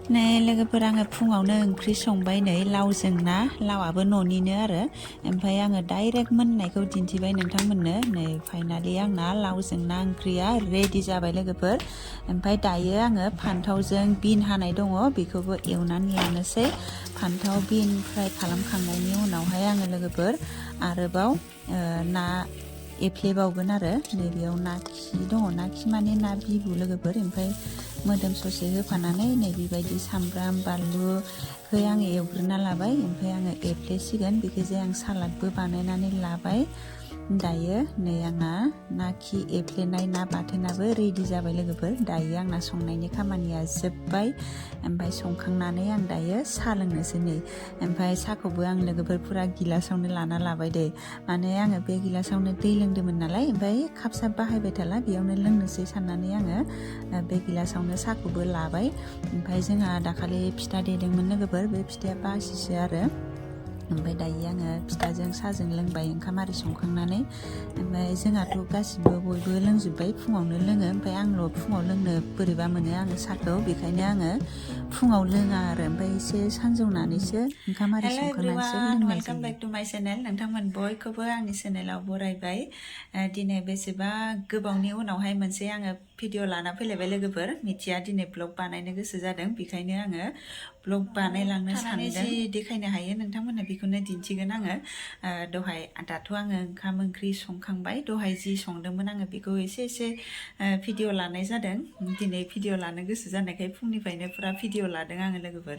नै लोगोफोर आङो फुङावनो ओंख्रि संबाय नै लावजों ना लावाबो न'निनो आरो ओमफ्राय आङो डाइरेक्ट मोननायखौ दिन्थिबाय नोंथांमोननो नै फाइनालि आंना लावजों ना ओंख्रिया रेडि जाबाय लोगोफोर ओमफ्राय दायो आङो फान्थावजों बिन हानाय दङ बेखौबो एवनानै लानोसै फान्थाव बिन फ्राय खालामखांनायनि उनावहाय आङो लोगोफोर आरोबाव ना एफ्लेबावगोन आरो नैबेयाव ना खि दङ ना खि माने ना बिबु लोगोफोर ओमफ्राय मोदोम ससे होफानानै नै बेबायदि सामब्राम बानलुखौ आङो एवग्रोना लाबाय ओमफ्राय आङो एफ्लेसिगोन बेखौजाय आं सालादबो बानायनानै लाबाय दायो नै आंना ना खि एफ्लेनाय ना बाथोनाबो रेडि जाबाय लोगोफोर दायो आंना संनायनि खामानिया जोब्बाय ओमफ्राय संखांनानै आं दायो साहा लोंनोसै नै ओमफ्राय साहाखौबो आं लोगोफोर फुरा गिलासावनो लाना लाबाय दे माने आङो बे गिलासावनो दै लोंदोंमोन नालाय ओमफ्राय काप साप बाहायबाय थाला बेयावनो लोंनोसै साननानै आङो बे गिलासावनो साहाखौबो लाबाय ओमफ्राय जोंहा दाखालि फिथा देदोंमोन लोगोफोर बे फिथाया बासिसो आरो ओमफ्राय दायो आङो फिथाजों साहाजों लोंबाय ओंखाम आरि संखांनानै ओमफ्राय जोंहाथ' गासिबो बयबो लोंजोब्बाय फुङावनो लोङो ओमफ्राय आंल' फुङाव लोंनो बोरैबा मोनो आङो साहाखौ बेखायनो आङो फुङाव लोङा आरो ओमफ्राय एसे सानजौनानैसो ओंखाम आरि संखांनानैसो लोंनाय जायो। वेलकाम बेक टु माय चेनेल नोंथांमोन बयखौबो आंनि चेनेलाव बरायबाय दिनै बेसेबा गोबावनि उनावहाय मोनसे आङो भिडिअ लाना फैलायबाय लोगोफोर मिथिया दिनै ब्लग बानायनो गोसो जादों बेखायनो आङो ब्लग बानायलांनो सानदों जि देखायनो हायो नोंथांमोननो बेखौनो दिन्थिगोन आङो दहाय दाथ' आङो ओंखाम ओंख्रि संखांबाय दहाय जि संदोंमोन आङो बेखौ एसे भिडिअ लानाय जादों दिनै भिडिअ लानो गोसो जानायखाय फुंनिफ्रायनो फुरा भिडिअ लादों आङो लोगोफोर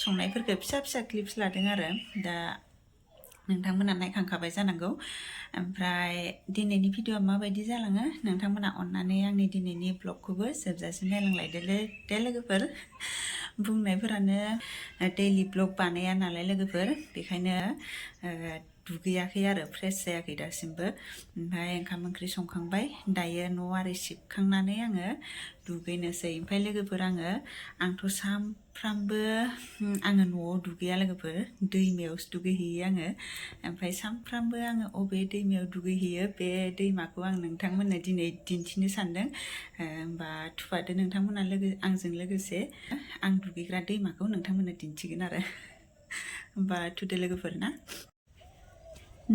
संनायफोरखौ फिसा क्लिप्स लादों आरो दा नोंथांमोना नायखांखाबाय जानांगौ ओमफ्राय दिनैनि भिडिअआ माबायदि जालाङो नोंथांमोना अननानै आंनि दिनैनि ब्लगखौबो जोबजासिम नायलांलायदो दे लोगोफोर बुंनायफोरानो दैलि ब्लग बानाया नालाय लोगोफोर बेखायनो दुगैयाखै आरो फ्रेस जायाखै दासिमबो ओमफ्राय ओंखाम ओंख्रि संखांबाय दायो न' आरि सिबखांनानै आङो दुगैनोसै ओमफ्राय लोगोफोर आंथ' सानफ्रामबो आङो न'आव दुगैया लोगोफोर दैमायावसो दुगैहैयो आङो ओमफ्राय सानफ्रामबो आङो अबे दैमायाव दुगैहैयो बे दैमाखौ आं नोंथांमोननो दिनै दिन्थिनो सानदों होमबा थुफादो नोंथांमोना आंजों लोगोसे आं दुगैग्रा दैमाखौ नोंथांमोननो दिन्थिगोन आरो होमबा थुदो लोगोफोर ना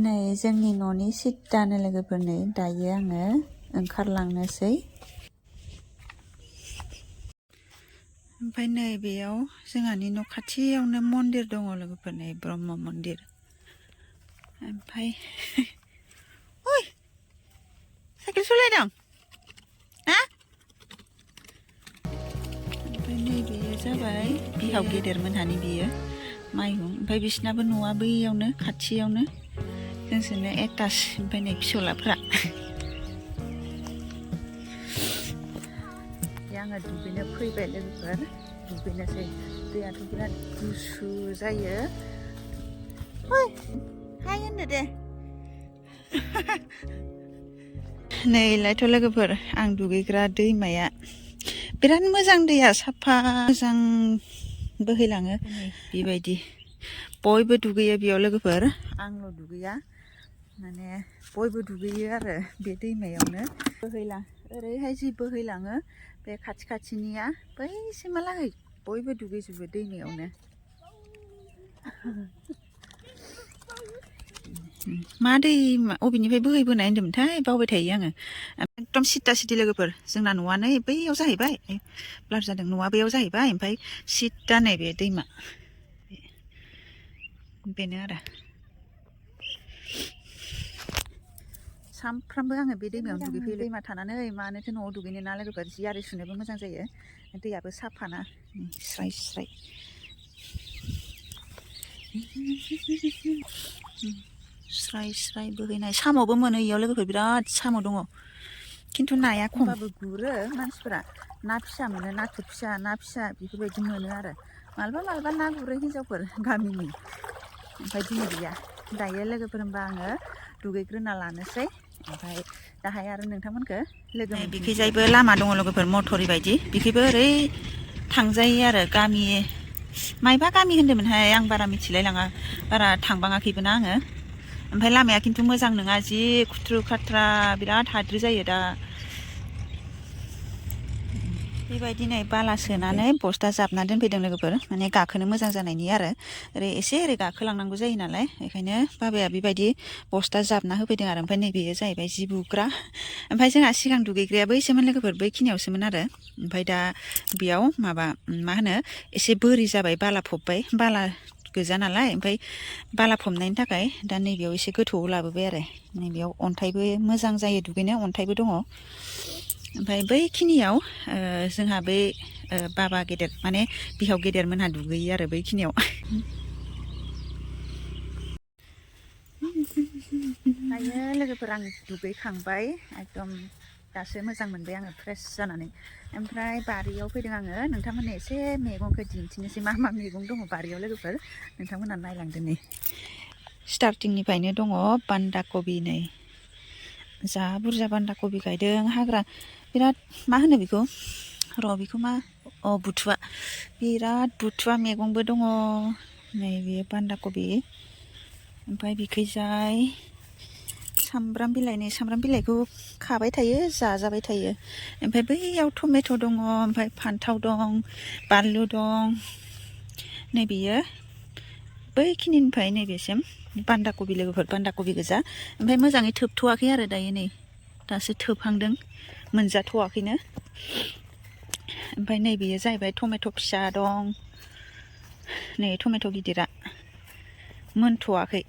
नै जोंनि न'नि सिथ्लानो लोगोफोर नै दायो आङो ओंखारलांनोसै ओमफ्राय नै बेयाव जोंहानि न' खाथियावनो मन्दिर दङ लोगोफोर नै ब्रह्म मन्दिर ओमफ्राय ओइ साइकेल सालायदों हा ओमफ्राय नै बेयो जाबाय बिहाव गेदेरमोनहानि बेयो माइहुं ओमफ्राय बिसिनाबो न'आ बैयावनो खाथियावनो जोंसोरनो एटाच ओमफ्राय नै फिसौलाफोरा आङो दुगैनो फैबाय लोगोफोर दुगैनोसै दैयाथ' बिराद गुसु जायो हाय होननो दे नैलायथ' लोगोफोर आं दुगैग्रा दैमाया बिराद मोजां दैया साफा मोजां बोहैलाङो बेबायदि बयबो दुगैयो बेयाव लोगोफोर आंल' दुगैया माने बयबो दुगैयो आरो बे दैमायावनो ओरैहाय जि बोहैलाङो बे खाथिनिया बैसिमहालागै बयबो दुगैजोबो दैमायावनो मा दैमा अबेनिफ्राय बोहैबोनाय होन्दोंमोनथाय बावबाय थायो आङो एकदम सिदा लोगोफोर जोंना न'आनो बैयाव जाहैबाय ब्लार जादों न'आ बैयाव जाहैबाय ओमफ्राय सिदा नै बे दैमा बेनो आरो सानफ्रामबो आङो बे दैमायावनो दुगैफैयो दैमा थानानै मानोथो न'आव दुगैनो ना लोगोफोर जि आरि सुनोबो मोजां जायो दैयाबो साफाना स्राय स्राय बोहैनाय साम'बो मोनो इयाव लोगोफोर बिराद साम' दङ खिन्थु नाया खमबाबो गुरो मानसिफोरा ना फिसा मोनो नाथुर फिसा ना फिसा बेफोरबायदि मोनो आरो मालाबा ना गुरो हिन्जावफोर गामिनि ओमफ्राय दिनै गैया दायो लोगोफोर होनबा आङो दुगैग्रोना लानोसै ओमफ्राय दाहाय आरो नोंथांमोनखौ लोगो बिखैजायबो लामा दङ लोगोफोर मटरि बायदि बिखैबो ओरै थांजायो आरो गामि मायबा गामि होन्दोंमोनहाय आं बारा मिथिलायलाङा बारा थांबाङाखैबोना आङो ओमफ्राय लामाया खिन्थु मोजां नङा जि खुथ्रु खाथ्रा बिराद हाद्रि जायो दा बेबायदिनो बाला सोनानै बस्था जाबना दोनफैदों लोगोफोर माने गाखोनो मोजां जानायनि आरो ओरै गाखोलांनांगौ जायो नालाय बेखायनो बाबाया बेबायदि बस्था जाबना होफैदों आरो ओमफ्राय नैबेयो जाहैबाय जि बुग्रा ओमफ्राय जोंहा सिगां दुगैग्राया बैसोमोन लोगोफोर बैखिनियावसोमोन आरो ओमफ्राय दा बेयाव माबा मा होनो एसे बोरि जाबाय बाला फबबाय बाला गोजा नालाय ओमफ्राय बाला फबनायनि थाखाय दा नैबेयाव एसे गोथौआव लाबोबाय आरो नैबेयाव अन्थाइबो मोजां जायो दुगैनो अन्थाइबो दङ ओमफ्राय बैखिनियाव जोंहा बै बाबा गेदेर माने बिहाव गेदेर मोनहा दुगैयो आरो बैखिनियाव दायो लोगोफोर आं दुगैखांबाय एकदम दासो मोजां मोनबाय आङो फ्रेस जानानै ओमफ्राय बारियाव फैदों आङो नोंथांमोननो एसे मैगंखौ दिन्थिनोसै मा मा मैगं दङ बारियाव लोगोफोर नोंथांमोनहा नायलांदो नै स्टार्टिंनिफ्रायनो दङ बान्दा कबि नै जा बुरजा बान्दा कबि गायदों हाग्रा बिराद मा होनो बेखौ बेखौ मा बुथुवा बिराद बुथुवा मैगंबो दङ नैबे बान्दा कबि ओमफ्राय बिखैजाय सामब्राम बिलाइखौ खाबाय थायो जाजाबाय थायो ओमफ्राय बैयाव टमेट' दङ ओमफ्राय फान्थाव दं बानलु दं नैबेयो बैखिनिनिफ्राय नैबेसिम बान्दा कबि लोगोफोर बान्दा कबि गोजा ओमफ्राय मोजाङै थोबथ'वाखै आरो दायो नै दासो थोबहांदों मोनजाथ'वाखैनो ओमफ्राय नैबेयो जाहैबाय टमेट' फिसा दं नै टमेट' गिदिरा मोनथ'वाखै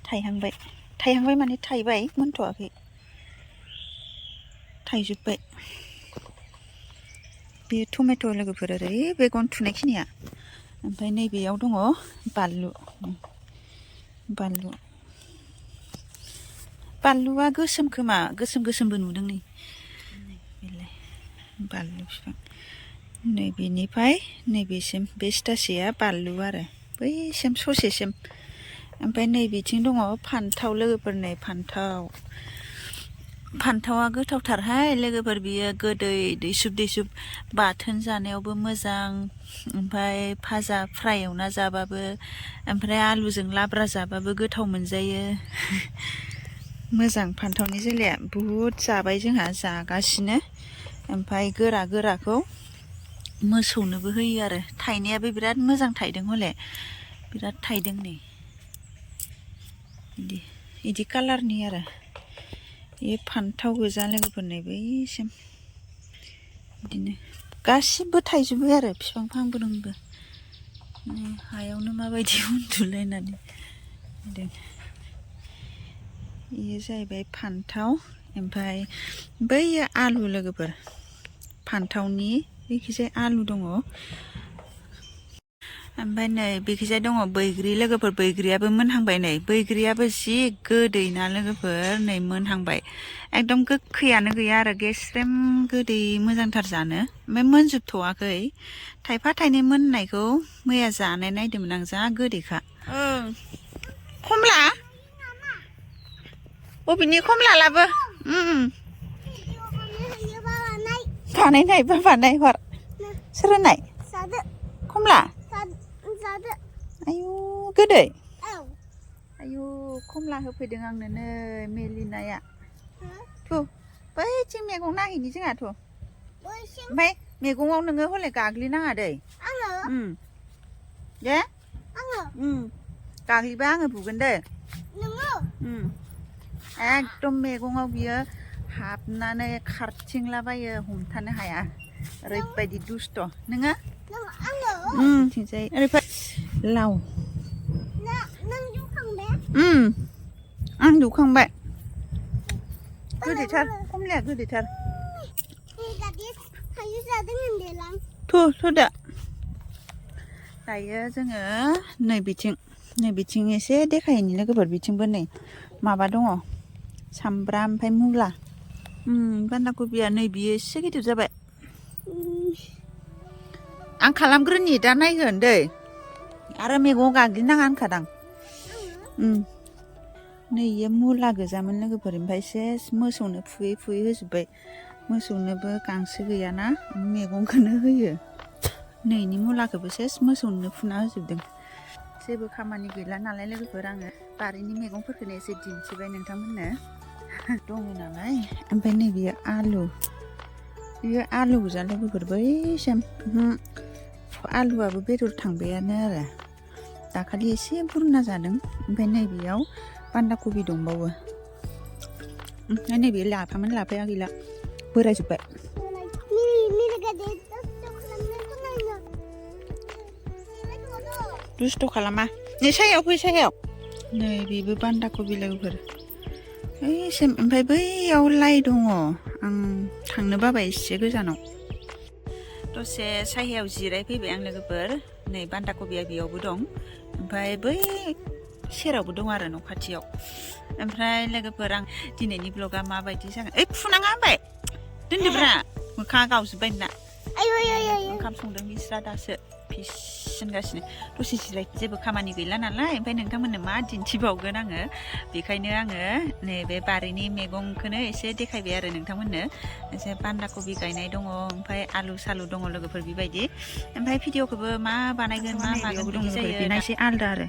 थाइहांबाय माने थाइबाय मोनथ'वाखै थाइजोब्बाय बे टमेट' लोगोफोर ओरै बे गन थुनायखिनिया ओमफ्राय नैबेयाव दङ बानलुआ गोसोम खोमा गोसोमबो नुदों नै बेलाय बानलु बिफां नैबेनिफ्राय नैबेसिम बे सिथासेया बानलु आरो बैसिम ससेसिम ओमफ्राय नैबेथिं दङ फान्थाव लोगोफोर नै फान्थावा गोथावथारहाय लोगोफोर बियो गोदै दैसुब बाथोन जानायावबो मोजां ओमफ्राय फाजा फ्राय एवना जाबाबो ओमफ्राय आलुजों लाब्रा जाबाबो गोथाव मोनजायो मोजां फान्थावनि जोलैया बुहुद जाबाय जोंहा जागासिनो ओमफ्राय गोराखौ मोसौनोबो होयो आरो थायनायाबो बिराद मोजां थायदों हले बिराद थायदों नै बिदि कालारनि आरो बे फान्थाव गोजा लोगोफोर नै बैसिम बिदिनो गासिबो थाइजोबो आरो बिफां फांब्रोमबो हायावनो माबायदि उन्दुलायनानै बेयो जाहैबाय फान्थाव ओमफ्राय बैयो आलु लोगोफोर फान्थावनि बेखिजाय आलु दङ ओमफ्राय नै बेखिजाय दङ बैग्रि लोगोफोर बैग्रियाबो मोनहांबाय नै बैग्रियाबो जि गोदै ना लोगोफोर नै मोनहांबाय एकदम गोखैयानो गैया आरो गेस्रेम गोदै मोजांथार जानो ओमफ्राय मोनजोबथ'वाखै थाइफा थाइनै मोननायखौ मैया जानाय नायदोंमोन आं जा गोदैखा खमला बबेनि खमला लाबो बानाय बाबानाय हर सोर होनाय खमला आयु गोदै आयु खमला होफैदों आंनो नै मेलिनाया थु बैथिं मैगं नायहैनि जोंहाथ' ओमफ्राय मैगङाव नोङो हले गाग्लिनाङा दै दे गाग्लिबा आङो बुगोन दे एकदम मैगङाव बियो हाबनानै खारथिंलाबायो हमथानो हाया ओरैबायदि दुस्थ' नोङो थिंजाय ओरैबाय लाव आं दौखांबाय गोदैथार खमलाया गोदैथार थ' दा दायो जोङो नैबिथिं एसे देखायहैनि लोगोफोर बिथिंबो नै माबा दङ सामब्राम ओमफ्राय मुला बान्दा कबिया नै बियो एसे गिदिर जाबाय आं खालामग्रोनि दा नायगोन दै आरो मैगङाव गाग्लिनाङा होनखादां नै इयो मुला गोजामोन लोगोफोर ओमफ्राय सेस मोसौनो फुयै होजोब्बाय मोसौनोबो गांसो गैयाना मैगंखौनो होयो नैनि मुलाखौबो सेस मोसौनो फुना होजोबदों जेबो खामानि गैला नालाय लोगोफोर आङो बारिनि मैगंफोरखौनो एसे दिन्थिबाय नोंथांमोननो दङ नालाय ओमफ्राय नैबेयो आलु Iyo आलु गोजा लोगोफोर बैसिम आलुआबो बेदर थांबायानो आरो दाखालि एसे बुरना जादों ओमफ्राय नैबेयाव बान्दा कबि दंबावो ओमफ्राय नैबे लाफामोन लाफाया गैला बोरायजोब्बाय दुस्थ' खालामा नै सायाव फै सायाव नै बेबो बान्दा कबि लोगोफोर ओइसिम ओमफ्राय बैयाव लाइ दङ आं थांनो बाबाय एसे गोजानाव दसे सायायाव जिरायफैबाय आं लोगोफोर नै बान्दा कबिया बेयावबो दं ओमफ्राय बै सेरावबो दं आरो न' खाथियाव ओमफ्राय लोगोफोर आं दिनैनि ब्लगा माबायदि जागोन ओइ फुनाङा होनबाय दोनदोब्रा मोखाङा गावजोब्बाय ना ओंखाम संदों बिस्रा दासो फिसिनगासिनो दसे जिराय जेबो खामानि गैला नालाय ओमफ्राय नोंथांमोननो मा दिन्थिबावगोन आङो बेखायनो आङो नैबे बारिनि मैगंखौनो एसे देखायबाय आरो नोंथांमोननो एसे बान्दा कबि गायनाय दङ ओमफ्राय आलु सालु दङ लोगोफोर बेबायदि ओमफ्राय भिडिअखौबो मा बानायगोन मा मागोन बिदि जायो बेना एसे आलदा आरो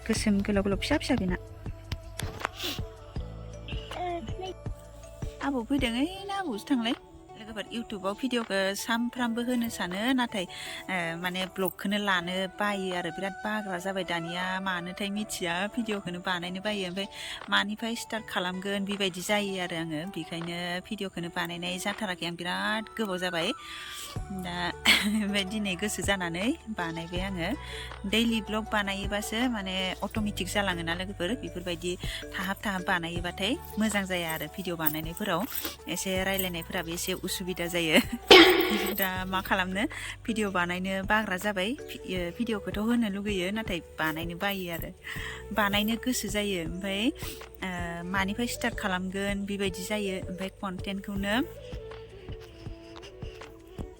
गोसोम गोलाव गोलाव फिसा फिसा बेना आबौ फैदों ओइ ना आबौसो थांलाय लोगोफोर इउटुबाव भिडिअखौ सानफ्रामबो होनो सानो नाथाय माने ब्लगखौनो लानो बायो आरो बिराद बाग्रा जाबाय दानिया मानोथाय मिथिया भिडिअखौनो बानायनो बायो ओमफ्राय मानिफ्राय स्टार्ट खालामगोन बेबायदि जायो आरो आङो बेखायनो भिडिअखौनो बानायनाय जाथाराखै आं बिराद गोबाव जाबाय दा ओमफ्राय दिनै गोसो जानानै बानायबाय आङो दैलि ब्लग बानायोबासो माने अट'मेटिक जालाङोना लोगोफोर बेफोरबायदि थाहाब थाहाब बानायोबाथाय मोजां जाया आरो भिडिअ बानायनायफोराव एसे रायलायनायफोराबो एसे उसुबिदा जायो दा मा खालामनो भिडिअ बानायनो बाग्रा जाबाय भिडिअखौथ' होनो लुगैयो नाथाय बानायनो बायो आरो बानायनो गोसो जायो ओमफ्राय मानिफ्राय स्टार्ट खालामगोन बेबायदि जायो ओमफ्राय कन्टेन्टखौनो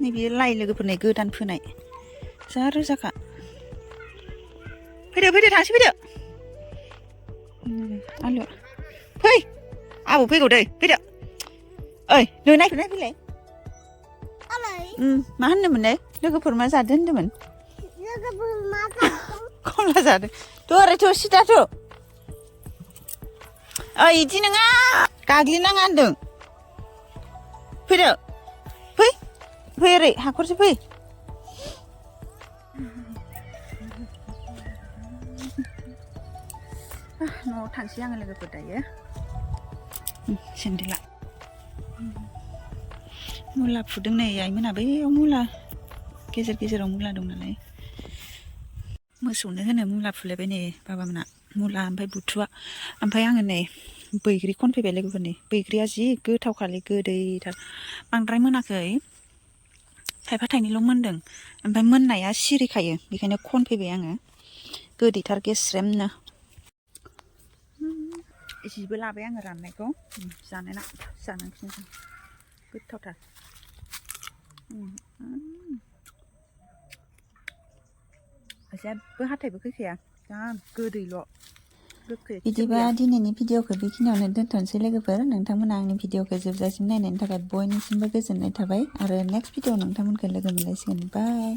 नैबे लाइ लोगोफोरनि गोदान फोनाय जा रोजाखा फैदो फैदो थांसै फैदो आलु फै आबौ फैगौ दै फैदो ओइ नै नायफैलाय मा होनदोंमोन लोगोफोर मा जादों होनदोंमोन कमला जादों ओरैथ' सिदाथ' ओइ इदि नङा गाग्लिनाङा होनदों फैदो फै ओरै हाखरसो फै न'आव थांसै आङो लोगोफोर दायो सेन्देला मुला फुदों नै आइमोना बैयाव मुला गेजेर गेजेराव मुला दं नालाय मोसौनो होनो मुला फुलायबाय नै बाबामोना मुला ओमफ्राय बुथुवा ओमफ्राय आङो नै बैग्रि खनफैबाय लोगोफोरनि बैग्रिया जि गोथावखालै गोदैथार बांद्राय मोनाखै थाइफा थाइनैल' मोनदों ओमफ्राय मोननाया सिरिखायो बेखायनो खनफैबाय आङो गोदैथार गेस्रेमनो जिबो लाबाय आङो राननायखौ जानांसिनोसै गोथावथार जेबो हाथायबो फैखाया जा गोदैल' गोखै बिदिबा दिनैनि भिडिअखौ बेखिनियावनो दोनथ'नोसै लोगोफोर नोंथांमोना आंनि भिडिअखौ जोबजासिम नायनायनि थाखाय बयनिसिमबो गोजोननाय थाबाय आरो नेक्स्ट भिडिअ नोंथांमोनखौ लोगो मोनलायसिगोन बाय